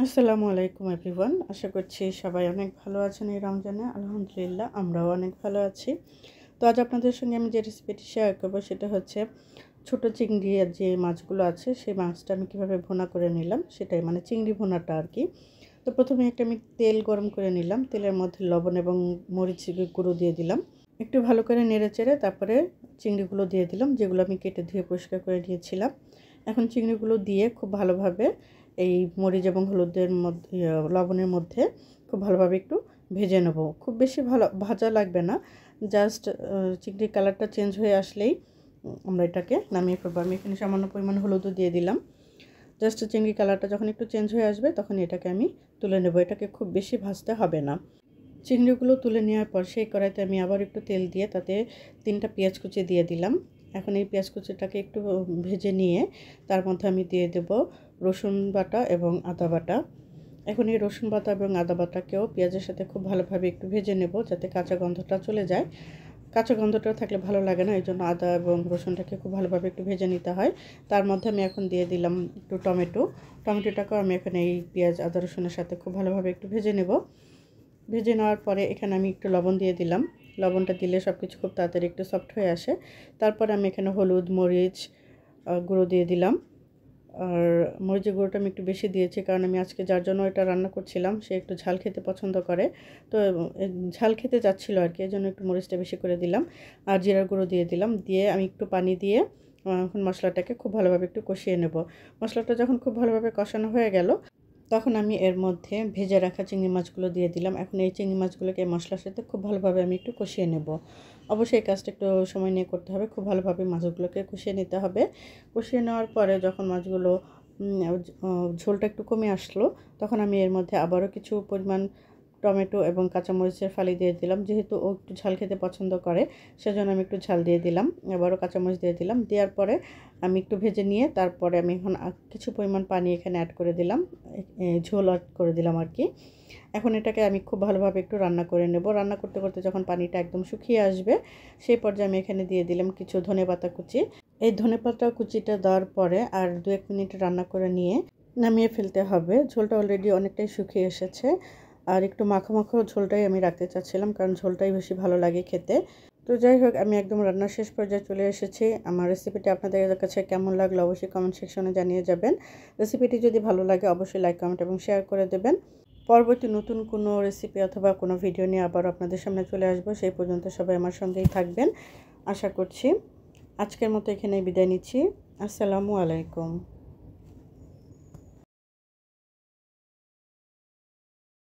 আসসালামু আলাইকুম এভরিওয়ান। আশা করছি সবাই অনেক ভালো আছেন এই রমজানে। আলহামদুলিল্লাহ আমরাও অনেক ভালো আছি। তো আজ আপনাদের সঙ্গে আমি যে রেসিপিটি শেয়ার করব সেটা হচ্ছে ছোট চিংড়ি আর যে মাছগুলো আছে সেই মাছটা আমি কীভাবে ভুনা করে নিলাম সেটাই, মানে চিংড়ি ভুনাটা আর কি। তো প্রথমে আমি তেল গরম করে নিলাম, তেলের মধ্যে লবণ এবং মরিচ গুঁড়ো দিয়ে দিলাম, একটু ভালো করে নেড়ে চেড়ে তারপরে চিংড়িগুলো দিয়ে দিলাম, যেগুলো আমি কেটে ধুয়ে পরিষ্কার করে নিয়েছিলাম। এখন চিংড়িগুলো দিয়ে খুব ভালোভাবে এই মরিচ এবং হলুদের মধ্যে লবণের মধ্যে খুব ভালোভাবে একটু ভেজে নেব। খুব বেশি ভালো ভাজা লাগবে না, জাস্ট চিংড়ির কালারটা চেঞ্জ হয়ে আসলেই আমরা এটাকে নামিয়ে ফেলবো। আমি এখানে সামান্য পরিমাণ হলুদও দিয়ে দিলাম। জাস্ট চিংড়ি কালারটা যখন একটু চেঞ্জ হয়ে আসবে তখন এটাকে আমি তুলে নেব। এটাকে খুব বেশি ভাজতে হবে না। চিংড়িগুলো তুলে নেওয়ার পর সেই কড়াইতে আমি আবার একটু তেল দিয়ে তাতে 3টা পেঁয়াজ কুচি দিয়ে দিলাম। এখন এই পেঁয়াজ কুচিটাকে একটু ভেজে নিয়ে তার মধ্যে আমি দিয়ে দেব রসুন বাটা এবং আদা বাটা। এখন এই রসুন বাটা এবং আদা বাটাকেও পেঁয়াজের সাথে খুব ভালোভাবে একটু ভেজে নেব, যাতে কাঁচা গন্ধটা চলে যায়। কাঁচা গন্ধটা থাকলে ভালো লাগে না, এই জন্য আদা এবং রসুনটাকে খুব ভালোভাবে একটু ভেজে নিতে হয়। তার মধ্যে আমি এখন দিয়ে দিলাম একটু টমেটোটাকেও আমি এখন এই পেঁয়াজ আদা রসুনের সাথে খুব ভালোভাবে একটু ভেজে নেব। ভেজে নেওয়ার পরে এখানে আমি একটু লবণ দিয়ে দিলাম। লবণটা দিলে সব কিছু খুব তাড়াতাড়ি একটু সফট হয়ে আসে। তারপরে আমি এখানে হলুদ মরিচ গুঁড়ো দিয়ে দিলাম। আর মরিচের গুঁড়োটা আমি একটু বেশি দিয়েছি, কারণ আমি আজকে যার জন্য এটা রান্না করছিলাম সে একটু ঝাল খেতে পছন্দ করে, তো ঝাল খেতে যাচ্ছিলো আর কি, এই জন্য একটু মরিচটা বেশি করে দিলাম। আর জিরার গুঁড়ো দিয়ে দিলাম, দিয়ে আমি একটু পানি দিয়ে এখন মশলাটাকে খুব ভালোভাবে একটু কষিয়ে নেব। মশলাটা যখন খুব ভালোভাবে কষানো হয়ে গেল তখন আমি এর মধ্যে ভেজে রাখা চিংড়ি মাছগুলো দিয়ে দিলাম। এখন এই চিংড়ি মাছগুলোকে মশলার সাথে খুব ভালোভাবে আমি একটু কষিয়ে নেব। অবশ্যই এই কাজটা একটু সময় নিয়ে করতে হবে, খুব ভালোভাবে মাছগুলোকে কষিয়ে নিতে হবে। কষিয়ে নেওয়ার পরে যখন মাছগুলো ঝোলটা একটু কমে আসলো তখন আমি এর মধ্যে আবারও কিছু পরিমাণ টমেটো এবং কাঁচামরিচের ফালি দিয়ে দিলাম। যেহেতু ও একটু ঝাল খেতে পছন্দ করে সেজন্য আমি একটু ঝাল দিয়ে দিলাম, আবারও কাঁচামরিচ দিয়ে দিলাম। দেওয়ার পরে আমি একটু ভেজে নিয়ে তারপরে আমি এখন কিছু পরিমাণ পানি এখানে অ্যাড করে দিলাম, ঝোল অ্যাড করে দিলাম আর কি। এখন এটাকে আমি খুব ভালোভাবে একটু রান্না করে নেব। রান্না করতে করতে যখন পানিটা একদম শুকিয়ে আসবে সেই পর্যায়ে আমি এখানে দিয়ে দিলাম কিছু ধনেপাতা কুচি। এই ধনেপাতা কুচিটা দেওয়ার পরে আর 2-1 মিনিট রান্না করে নিয়ে নামিয়ে ফেলতে হবে। ঝোলটা অলরেডি অনেকটাই শুকিয়ে এসেছে, আর একটু মাখো মাখো ঝোলটাই আমি রাখতে চাচ্ছিলাম, কারণ ঝোলটাই বেশি ভালো লাগে খেতে। তো যাই হোক, আমি একদম রান্নার শেষ পর্যায়ে চলে এসেছি। আমার রেসিপিটি আপনাদের কাছে কেমন লাগলো অবশ্যই কমেন্ট সেকশনে জানিয়ে যাবেন। রেসিপিটি যদি ভালো লাগে অবশ্যই লাইক কমেন্ট এবং শেয়ার করে দেবেন। পরবর্তী নতুন কোনো রেসিপি অথবা কোনো ভিডিও নিয়ে আবার আপনাদের সামনে চলে আসবো। সেই পর্যন্ত সবাই আমার সঙ্গেই থাকবেন আশা করছি। আজকের মতো এখানেই বিদায় নিচ্ছি। আসসালামু আলাইকুম।